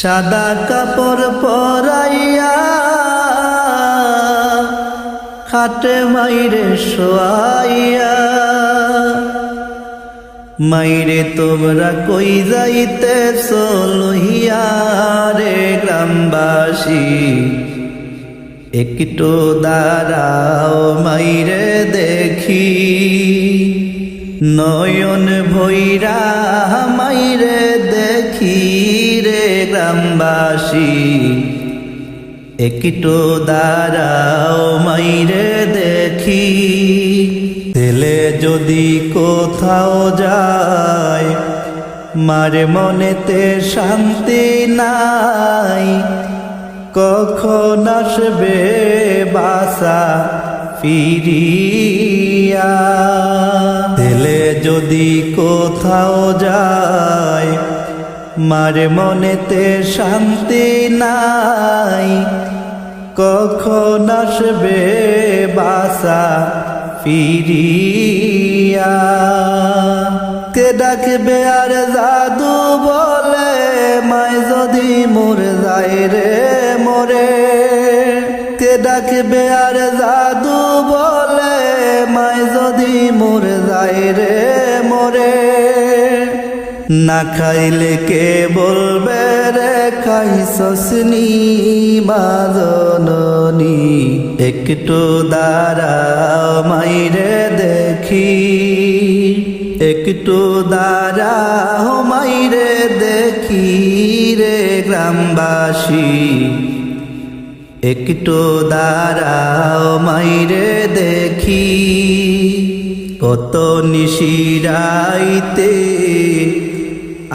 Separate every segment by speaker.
Speaker 1: সাদা কাপড় পরাইয়া খাটে মাইরে শোয়াইয়া, মাইরে তোমরা কই যাইতেছ লইয়া রে গ্রামবাসী, একটু দাঁড়াও মাইরে দেখি, নয়ন ভৈরা মাইরে দেখি রে গ্রামবাসী, একটু দাঁড়াও মাইরে দেখি। ছেলে যদি কোথাও যায় মারে মনেতে শান্তি নাই, কখন আসবে বাসা ফিরিয়া। ছেলে যদি কোথাও যায় মারে মনেতে শান্তি নাই, কখন আসবে বাসা ফিরিয়া। কে ডাকবে আর জাদু বলে মায় যদি মরে যায় রে মরে, কে ডাকবে আর জাদু বলে মায় যদি মরে যায় রে মরে। না খাইলে কে বলবে রে খাইছসনি মা জননী, একটু দাঁড়াও মাইরে দেখি, একটু দাঁড়াও মাইরে দেখি রে গ্রামবাসী, একটু দাঁড়াও মাইরে দেখি। কত নিশিরাইতে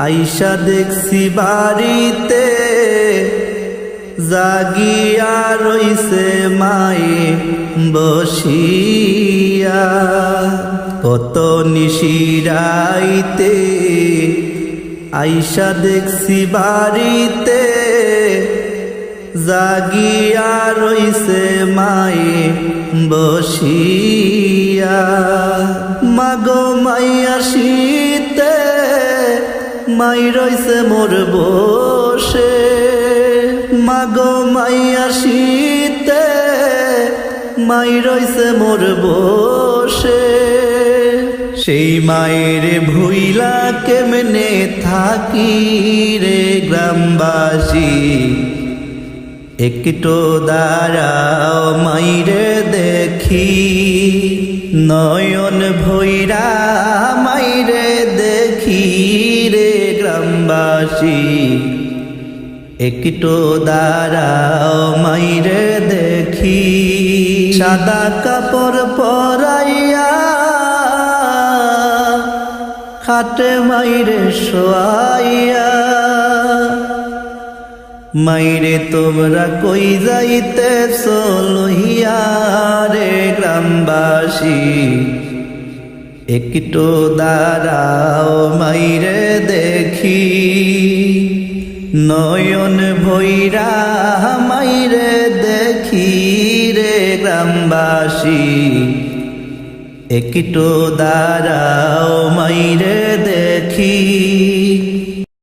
Speaker 1: আইসা দেখছি বাড়িতে, জাগিয়া রইছে মায়ে বসিয়া। কত নিশিরাইতে আইসা দেখছি বাড়িতে, জাগিয়া রইছে মায়ে বসিয়া। মাগো মাইয়া শীতে মাই রইছে মোর বসে, মাগো মাইয়া শীতে মাই রইছে মোর বসে। সেই মায়ের ভুইলা কেমনে থাকি রে গ্রামবাসী, একটু দাঁড়াও মাইরে দেখি, নয়ন ভৈরা মাইরে দেখি রে গ্রামবাসী, একটু দাঁড়াও মাইরে দেখি। সাদা কাপড় পরাইয়া খাটে মাইরে শোয়াইয়া, মাইরে তোমরা কই যাইতেছ লইয়া রে গ্রামবাসী, একটু দাঁড়াও মাইরে দেখি, নয়ন ভৈরা মাইরে দেখি রে গ্রামবাসী, একটু দাঁড়াও মাইরে দেখি।